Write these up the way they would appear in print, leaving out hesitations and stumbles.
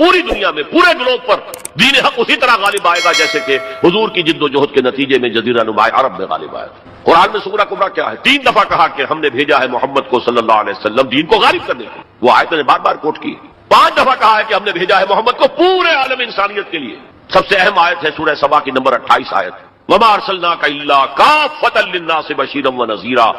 پوری دنیا میں پورے گلوب پر دین حق اسی طرح غالب آئے گا جیسے کہ حضور کی جد و جہد کے نتیجے میں جزیرہ نما عرب میں غالب آیا تھا۔ قرآن میں سغرا کبرا کیا ہے؟ 3 دفعہ کہا کہ ہم نے بھیجا ہے محمد کو صلی اللہ علیہ وسلم دین کو غالب کرنے کے لیے، وہ آیت نے بار بار کوٹ کی۔ 5 دفعہ کہا ہے کہ ہم نے بھیجا ہے محمد کو پورے عالم انسانیت کے لیے۔ سب سے اہم آیت ہے سورہ سبا کی نمبر 28 آیت، وما ارسلناک الا کافۃ للناس بشیرا ونذیرا،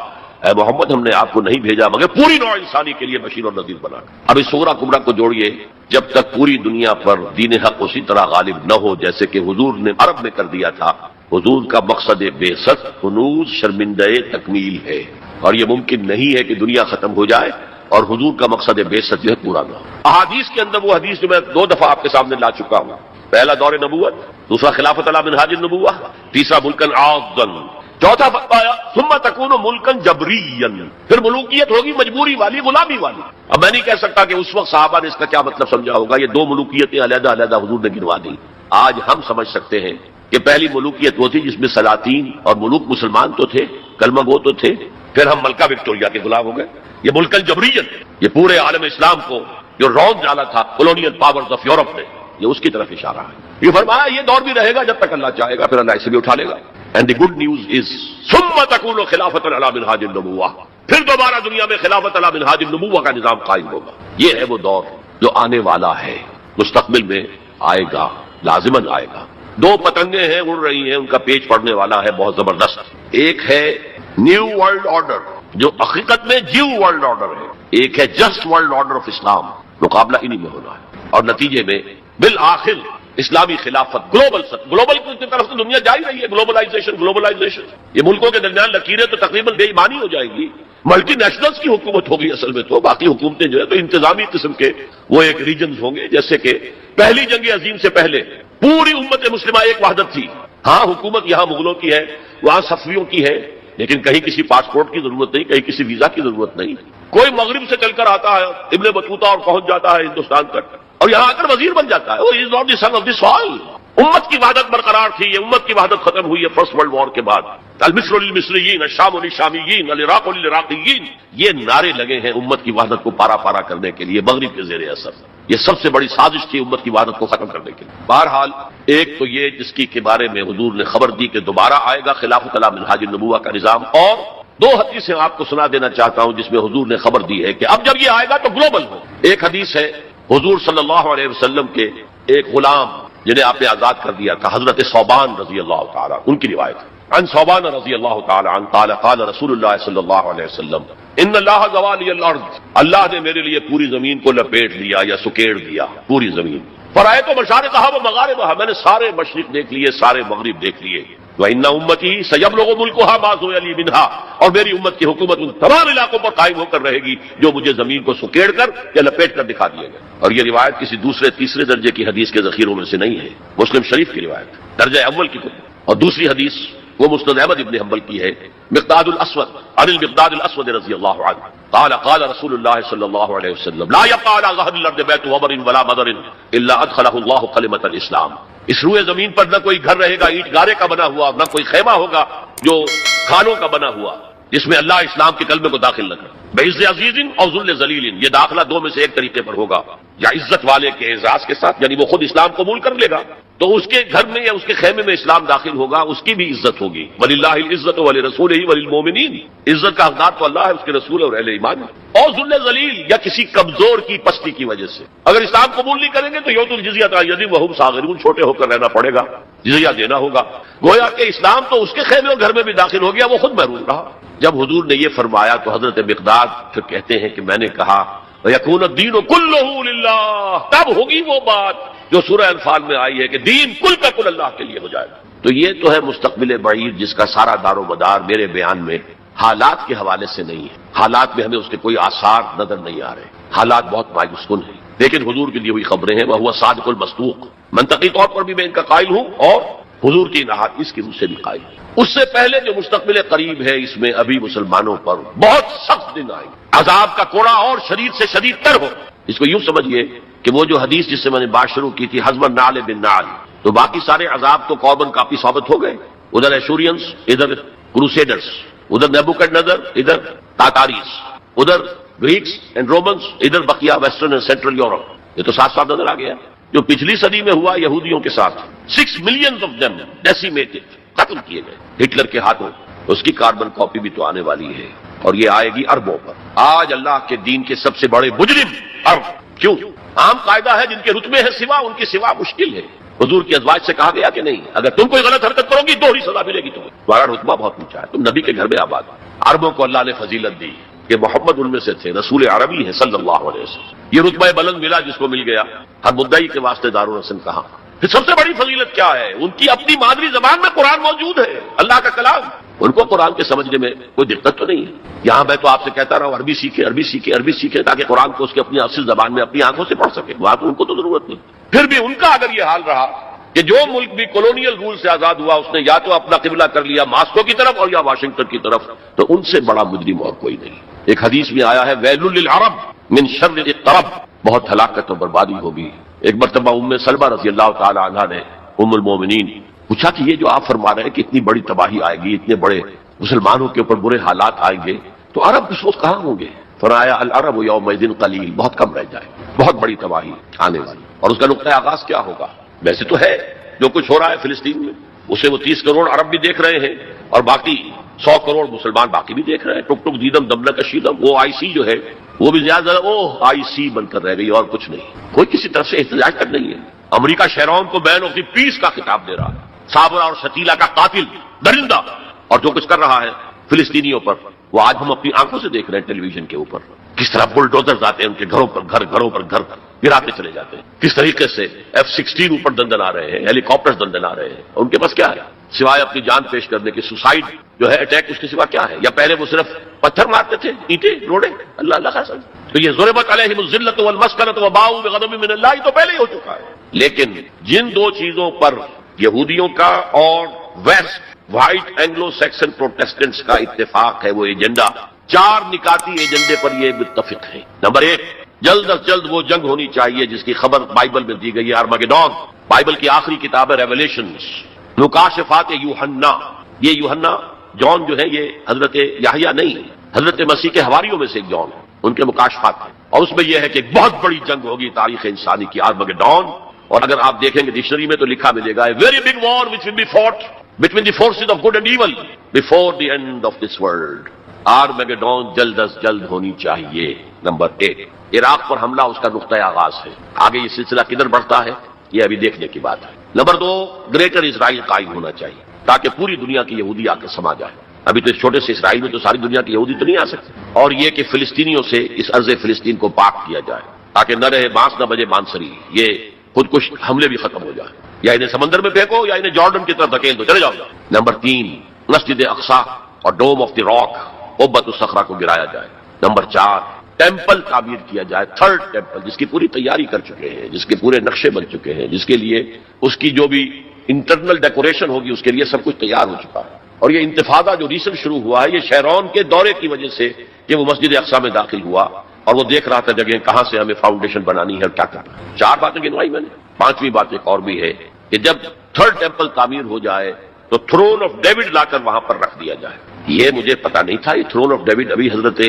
اے محمد ہم نے آپ کو نہیں بھیجا مگر پوری نوع انسانی کے لیے بشیر اور نذیر بنا کر۔ اب اس سغرا کبرا کو جوڑیے، جب تک پوری دنیا پر دین حق اسی طرح غالب نہ ہو جیسے کہ حضور نے عرب میں کر دیا تھا، حضور کا مقصد بعثت ہنوز شرمندہ تکمیل ہے، اور یہ ممکن نہیں ہے کہ دنیا ختم ہو جائے اور حضور کا مقصد بعثت جو ہے پورا نہ ہو۔ احادیث کے اندر وہ حدیث جو میں 2 دفعہ آپ کے سامنے لا چکا ہوں، پہلا دور نبوت، دوسرا خلافت علی منہاج النبوہ، تیسرا ملکن عاضا، چوتھا فرمایا ثم تکون ملکن جبریا، پھر ملوکیت ہوگی مجبوری والی، غلامی والی۔ اب میں نہیں کہہ سکتا کہ اس وقت صحابہ نے اس کا کیا مطلب سمجھا ہوگا، یہ 2 ملوکیتیں علیحدہ علیحدہ حضور نے گنوا دی۔ آج ہم سمجھ سکتے ہیں کہ پہلی ملوکیت وہ تھی جس میں سلاطین اور ملوک مسلمان تو تھے، کلمہ گو تو تھے، پھر ہم ملکہ وکٹوریہ کے غلام ہو گئے۔ یہ ملکن جبریا، یہ پورے عالم اسلام کو جو رون ڈالا تھا کولونیل پاورز آف یورپ نے، یہ اس کی طرف اشارہ ہے۔ یہ فرمایا یہ دور بھی رہے گا جب تک اللہ چاہے گا، پھر اللہ اسے بھی اٹھا لے گا۔ And the good news is ثم تکون خلافت علی منہاج النبوہ، پھر دوبارہ دنیا میں خلافت علی منہاج النبوہ کا نظام قائم ہوگا۔ یہ ہے وہ دور جو آنے والا ہے، مستقبل میں آئے گا، لازماً آئے گا۔ 2 پتنگیں ہیں اڑ رہی ہیں، ان کا پیچ پڑنے والا ہے بہت زبردست۔ ایک ہے نیو ورلڈ آرڈر جو حقیقت میں جیو ورلڈ آرڈر ہے، ایک ہے جسٹ ورلڈ آرڈر آف اسلام، مقابلہ انہی میں ہونا ہے، اور نتیجے میں بالآخر اسلامی خلافت گلوبل کی طرف سے دنیا جا ہی رہی ہے۔ گلوبلائزیشن یہ ملکوں کے درمیان لکیریں تو تقریباً بے ایمانی ہو جائے گی، ملٹی نیشنلز کی حکومت ہوگی اصل میں، تو باقی حکومتیں جو ہے تو انتظامی قسم کے وہ ایک ریجنز ہوں گے، جیسے کہ پہلی جنگ عظیم سے پہلے پوری امت مسلمہ ایک وحدت تھی۔ ہاں حکومت یہاں مغلوں کی ہے، وہاں صفویوں کی ہے، لیکن کہیں کسی پاسپورٹ کی ضرورت نہیں، کہیں کسی ویزا کی ضرورت نہیں۔ کوئی مغرب سے چل کر آتا ہے ابن بطوطہ اور پہنچ جاتا ہے ہندوستان تک، اور یہاں آ کر وزیر بن جاتا ہے۔ He is not the son of this soil۔ امت کی وحدت برقرار تھی، یہ امت کی وحدت ختم ہوئی ہے فرسٹ ورلڈ وار کے بعد۔ المصر للمصریین، الشام للشامیین، العراق للعراقیین، یہ نعرے لگے ہیں امت کی وحدت کو پارا پارا کرنے کے لیے مغرب کے زیر اثر۔ یہ سب سے بڑی سازش تھی امت کی وحدت کو ختم کرنے کے لیے۔ بہرحال ایک تو یہ جس کی کے بارے میں حضور نے خبر دی کہ دوبارہ آئے گا خلافت علی منہاج النبوہ کا نظام، اور 2 حدیثیں آپ کو سنا دینا چاہتا ہوں جس میں حضور نے خبر دی ہے کہ اب جب یہ آئے گا تو گلوبل ہو۔ ایک حدیث ہے حضور صلی اللہ علیہ وسلم کے ایک غلام جنہیں آپ نے آزاد کر دیا تھا، حضرت ثوبان رضی اللہ تعالی ان کی روایت ہے۔ عن ثوبان رضی اللہ تعالی عنہ قال قال رسول اللہ صلی اللہ علیہ وسلم ان اللہ زوالی الارض، اللہ نے میرے لیے پوری زمین کو لپیٹ لیا یا سکیڑ دیا، پوری زمین۔ فرائے تو مشارقہا و مغاربہا، میں نے سارے مشرق دیکھ لیے، سارے مغرب دیکھ لیے۔ وَإِنَّ أُمَّتِي سَيَبْلُغُ مُلْكُهَا مَا زُوِيَ لِي مِنْهَا، اور میری امت کی حکومت ان تمام علاقوں پر قائم ہو کر رہے گی جو مجھے زمین کو سکیڑ کر یا لپیٹ کر دکھا دیے گئے۔ اور یہ روایت کسی دوسرے تیسرے درجے کی حدیث کے ذخیروں میں سے نہیں ہے، مسلم شریف کی روایت درجہ اول کی کتب۔ اور دوسری حدیث وہ مسند احمد ابن حنبل کی ہے، مقداد الاسود عن المقداد الاسود رضی اللہ عنہ قال قال رسول اللہ صلی اللہ علیہ وسلم لا يبقى على ظهر الارض بيت وبر ولا مدر الا ادخله الله كلمة الاسلام، اس روئے زمین پر نہ کوئی گھر رہے گا اینٹ گارے کا بنا ہوا، نہ کوئی خیمہ ہوگا جو کھانوں کا بنا ہوا جس میں اللہ اسلام کے کلمے کو داخل نہ کرے۔ بعز عزیز اور ذل ذلیل، یہ داخلہ 2 میں سے ایک طریقے پر ہوگا، یا عزت والے کے اعزاز کے ساتھ، یعنی وہ خود اسلام قبول کر لے گا تو اس کے گھر میں یا اس کے خیمے میں اسلام داخل ہوگا، اس کی بھی عزت ہوگی۔ وَلِلَّهِ الْعِزَّةُ وَلِرَسُولِهِ وَلِلْمُؤْمِنِينَ، عزت کا حقدار تو اللہ ہے، اس کے رسول اور اہل ایمان ہے۔ اور ذل ذلیل یا کسی کمزور کی پستی کی وجہ سے اگر اسلام قبول نہیں کریں گے تو یؤتوا الجزیۃ عن یدٍ وَهُمْ صاغرون، چھوٹے ہو کر رہنا پڑے گا، جزیہ دینا ہوگا۔ گویا کہ اسلام تو اس کے خیمے اور گھر میں بھی داخل ہو گیا، وہ خود محروم رہا۔ جب حضور نے یہ فرمایا تو حضرت مقداد پھر کہتے ہیں کہ میں نے کہا وَيَكُونَ الدِّينُ كُلُّهُ لِلَّهِ، تب ہوگی وہ بات جو سورہ انفال میں آئی ہے کہ دین کل کا کل اللہ کے لیے ہو جائے گا۔ تو یہ تو ہے مستقبل بعید جس کا سارا دار و مدار میرے بیان میں حالات کے حوالے سے نہیں ہے۔ حالات میں ہمیں اس کے کوئی آثار نظر نہیں آ رہے، حالات بہت مایوس کن ہیں، لیکن حضور کے لیے وہی خبریں ہیں، وہ صادق المصدوق، منطقی طور پر بھی میں ان کا قائل ہوں اور حضور کی احادیث کی روح سے بھی قائل ہوں۔ اس سے پہلے جو مستقبل قریب ہے اس میں ابھی مسلمانوں پر بہت سخت دن آئے، عذاب کا کوڑا اور شدید سے شدید تر ہو۔ اس کو یوں سمجھیے کہ وہ جو حدیث جس سے میں نے بات شروع کی تھی حزب النعل بالنعل، تو باقی سارے عذاب تو کاربن کاپی ثابت ہو گئے، ادھر ایشورینس، ادھر کروسیڈرز، ادھر نیبوکڈنیزر، ادھر تاتاریز، ادھر گریکس اینڈ رومنس، ادھر بقیہ ویسٹرن اینڈ سینٹرل یورپ، یہ تو ساتھ ساتھ نظر آ گیا۔ جو پچھلی صدی میں ہوا یہودیوں کے ساتھ. 6 million of them decimated, ختم کیے گئے ہٹلر کے ہاتھوں. اس کی کاربن کاپی بھی تو آنے والی ہے اور یہ آئے گی اربوں پر. آج اللہ کے دین کے سب سے بڑے مجرم ارب. کیوں؟ عام قاعدہ ہے جن کے رتبے ہیں سوا ان کی سوا مشکل ہے. حضور کی ازواج سے کہا گیا کہ نہیں اگر تم کوئی غلط حرکت کرو گی دوہری سزا ملے گی تمہیں. تمہارا رتبہ بہت اونچا ہے, تم نبی کے گھر میں آباد. عربوں کو اللہ نے فضیلت دی کہ محمد ان میں سے تھے, رسول عربی ہے صلی اللہ علیہ وسلم. یہ رتبہ بلند ملا جس کو مل گیا. ہر مدعی کے واسطے دارالحسن کہا. پھر سب سے بڑی فضیلت کیا ہے؟ ان کی اپنی مادری زبان میں قرآن موجود ہے, اللہ کا کلام. ان کو قرآن کے سمجھنے میں کوئی دقت تو نہیں ہے. یہاں میں تو آپ سے کہتا رہا ہوں عربی سیکھے عربی سیکھے عربی سیکھے تاکہ قرآن کو اس کی اپنی اصل زبان میں اپنی آنکھوں سے پڑھ سکے. وہاں تو ان کو تو ضرورت نہیں. پھر بھی ان کا اگر یہ حال رہا کہ جو ملک بھی کولونیل رول سے آزاد ہوا اس نے یا تو اپنا قبلہ کر لیا ماسکو کی طرف اور یا واشنگٹن کی طرف, تو ان سے بڑا مجرم اور کوئی نہیں. ایک حدیث میں آیا ہے ویل للعرب من شر اقترب, بہت ہلاکت اور بربادی ہوگی. ایک مرتبہ ام سلمہ رضی اللہ تعالی عنہا نے ام المومنین پوچھا کہ یہ جو آپ فرما رہے ہیں کہ اتنی بڑی تباہی آئے گی, اتنے بڑے مسلمانوں کے اوپر برے حالات آئیں گے, تو عرب اس وقت کہاں ہوں گے؟ فرمایا العرب یومئذ قلیل, بہت کم رہ جائے, بہت بڑی تباہی آنے والی. اور اس کا نقطۂ آغاز کیا ہوگا؟ ویسے تو ہے جو کچھ ہو رہا ہے فلسطین میں اسے وہ 30 کروڑ عرب بھی دیکھ رہے ہیں اور باقی 100 کروڑ مسلمان باقی بھی دیکھ رہے ہیں. ٹک ٹک دیدم دمنہ کشیدم, وہ آئی سی جو ہے وہ بھی زیادہ آئی سی بن کر رہ گئی اور کچھ نہیں. کوئی کسی طرف سے احتجاج تک نہیں ہے. امریکہ شہرون کو مین آف دی پیس کا خطاب دے رہا ہے. صابرہ اور شتیلہ کا قاتل درندہ اور جو کچھ کر رہا ہے فلسطینیوں پر وہ آج ہم اپنی آنکھوں سے دیکھ رہے ہیں ٹیلی ویژن کے اوپر. کس طرح بلڈوزرز آتے ہیں ان کے گھروں پر گھر گراتے چلے جاتے ہیں. کس طریقے سے F-16 اوپر دندن آ رہے ہیں, ہیلی کاپٹر دندن آ رہے ہیں. ان کے پاس کیا ہے سوائے اپنی جان پیش کرنے کے؟ سوسائڈ جو ہے اٹیک, اس کے سوا کیا ہے؟ یا پہلے وہ صرف پتھر مارتے تھے, اینٹیں روڑے, اللہ خاص. تو یہ ضربت علیہم الذلۃ والمسکنۃ وباؤوا بغضب من اللہ تو پہلے ہی ہو چکا ہے. لیکن جن دو چیزوں پر یہودیوں کا اور west white Anglo Saxon Protestants کا اتفاق ہے وہ ایجنڈا, 4 نکاتی ایجنڈے پر یہ متفق ہیں. نمبر 1, جلد از جلد وہ جنگ ہونی چاہیے جس کی خبر بائبل میں دی گئی ہے, آرمگیڈون. بائبل کی آخری کتاب ہے ریویلیشنز, مکاشفات یوحنا. یہ یوحنا جون جو ہے یہ حضرت یحییٰ نہیں, حضرت مسیح کے حواریوں میں سے ایک جون ہے, ان کے مکاشفات ہیں. اور اس میں یہ ہے کہ ایک بہت بڑی جنگ ہوگی تاریخ انسانی کی, آرمگیڈون. اور اگر آپ دیکھیں گے ڈکشنری میں تو لکھا ملے گا very big war which will be fought between the forces of good and evil before the end of this world. Armageddon جلد از جلد ہونی چاہیے. نمبر 1, عراق پر حملہ اس کا نقطۂ آغاز ہے. آگے یہ سلسلہ کدھر بڑھتا ہے یہ ابھی دیکھنے کی بات ہے. نمبر 2, گریٹر اسرائیل قائم ہونا چاہیے تاکہ پوری دنیا کی یہودی آ کے سما جائے. ابھی تو اس چھوٹے سے اسرائیل میں تو ساری دنیا کی یہودی تو نہیں آ سکتی. اور یہ کہ فلسطینیوں سے اس ارض فلسطین کو پاک کیا جائے تاکہ نہ رہے بانس نہ بجے مانسری. یہ خودکش حملے بھی ختم ہو جائیں, یا انہیں سمندر میں پھینکو یا انہیں جارڈن کی طرف دھکیل دو, چلے جاؤ. نمبر 3, مسجد اقصی اور ڈوم آف دی راک قبۃ الصخرہ کو گرایا جائے. نمبر 4, ٹیمپل تعمیر کیا جائے, 3rd ٹیمپل جس کی پوری تیاری کر چکے ہیں, جس کے پورے نقشے بن چکے ہیں, جس کے لیے اس کی جو بھی انٹرنل ڈیکوریشن ہوگی اس کے لیے سب کچھ تیار ہو چکا ہے. اور یہ انتفاضہ جو ریسنٹ شروع ہوا ہے یہ شہرون کے دورے کی وجہ سے کہ وہ مسجد اقصی میں داخل ہوا اور وہ دیکھ رہا تھا جگہ کہاں سے ہمیں فاؤنڈیشن بنانی ہے اور کیا کرنا ہے. 4 باتیں گنوائی میں نے. 5ویں بات ایک اور بھی ہے کہ جب 3rd ٹیمپل تعمیر ہو جائے تو تھرون آف ڈیوڈ لا کر وہاں پر رکھ دیا جائے. یہ مجھے پتا نہیں تھا, یہ تھرون آف ڈیوڈ ابھی حضرت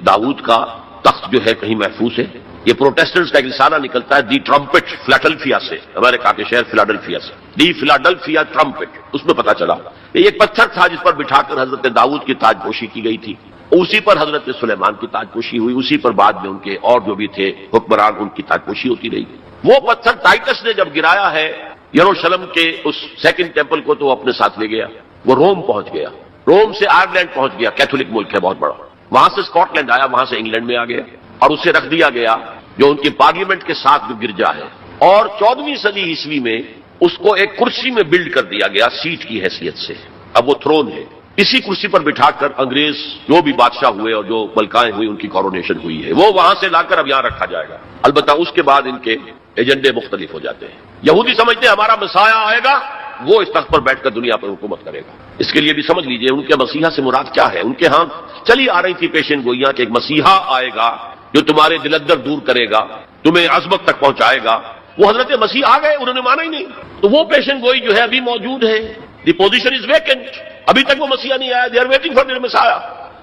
داؤد کا تخت جو ہے کہیں محفوظ ہے. یہ پروٹیسٹنٹس کا ایک رسالہ نکلتا ہے دی ٹرمپٹ فلاڈلفیا سے, امریکہ کے شہر فلاڈلفیا سے, دی فلاڈلفیا ٹرمپٹ. اس میں پتا چلا کہ ایک پتھر تھا جس پر بٹھا کر حضرت داؤد کی تاج پوشی کی گئی تھی, اسی پر حضرت سلیمان کی تاج پوشی ہوئی, اسی پر بعد میں ان کے اور جو بھی تھے حکمران ان کی تاج پوشی ہوتی رہی. وہ پتھر ٹائٹس نے جب گرایا ہے یروشلم کے اس 2nd ٹیمپل کو تو وہ اپنے ساتھ لے گیا, وہ روم پہنچ گیا, روم سے آئرلینڈ پہنچ گیا, کیتھولک ملک ہے بہت بڑا, وہاں سے اسکاٹ لینڈ آیا, وہاں سے انگلینڈ میں آ گیا اور اسے رکھ دیا گیا جو ان کی پارلیمنٹ کے ساتھ جو گرجا ہے. اور 14ویں صدی عیسوی میں اس کو ایک کرسی میں بلڈ کر دیا گیا سیٹ کی حیثیت سے. اب وہ تھرون ہے, اسی کرسی پر بٹھا کر انگریز جو بھی بادشاہ ہوئے اور جو ملکائیں ہوئی ان کی کورونیشن ہوئی ہے, وہ وہاں سے لا کر اب یہاں رکھا جائے گا. البتہ اس کے بعد ان کے ایجنڈے مختلف ہو جاتے ہیں. یہودی سمجھتے ہیں ہمارا مسیح آئے گا, وہ اس تخت پر بیٹھ کر دنیا پر حکومت کرے گا. اس کے لیے بھی سمجھ لیجئے ان کے مسیحا سے مراد کیا ہے. ان کے ہاں چلی آ رہی تھی پیشن گوئیاں کہ ایک مسیحا آئے گا جو تمہارے دلدر دور کرے گا, تمہیں عظمت تک پہنچائے گا. وہ حضرت مسیح آ گئے, انہوں نے مانا ہی نہیں. تو وہ پیشن گوئی جو ہے ابھی موجود ہے, دی پوزیشن از ویکنٹ, ابھی تک وہ مسیح نہیں آیا, they are waiting for their مسیح,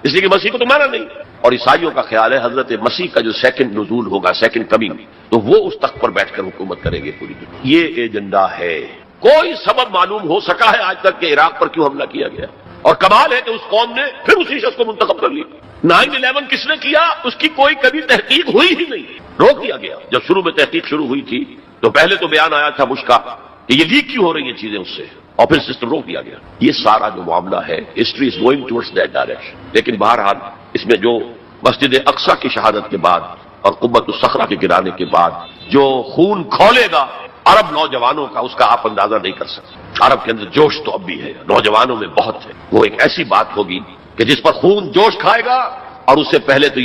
اس لیے کہ مسیح کو تو مانا نہیں. اور عیسائیوں کا خیال ہے حضرت مسیح کا جو سیکنڈ نزول ہوگا، سیکنڈ کمنگ، تو وہ اس تخت پر بیٹھ کر حکومت کریں گے پوری دنیا۔ یہ ایجنڈا ہے۔ کوئی سبب معلوم ہو سکا ہے آج تک کہ عراق پر کیوں حملہ کیا گیا، اور کمال ہے کہ اس قوم نے پھر اسی شخص کو منتخب کر لی۔ 9/11 کس نے کیا، اس کی کوئی کبھی تحقیق ہوئی ہی نہیں، روک دیا گیا۔ جب شروع میں تحقیق شروع ہوئی تھی تو پہلے تو بیان آیا تھا بش کا کہ یہ لیک کیوں ہو رہی ہیں چیزیں اس سے، اور پھر سسٹم روک دیا گیا۔ یہ سارا جو معاملہ ہے، history is going towards that direction. لیکن بہرحال اس میں جو مسجد اقصی کی شہادت کے بعد اور قبۃ الصخرہ کے گرانے کے بعد جو خون کھولے گا عرب نوجوانوں کا، اس کا آپ اندازہ نہیں کر سکتے۔ عرب کے اندر جوش تو اب بھی ہے، نوجوانوں میں بہت ہے۔ وہ ایک ایسی بات ہوگی کہ جس پر خون جوش کھائے گا، اور اس سے پہلے تو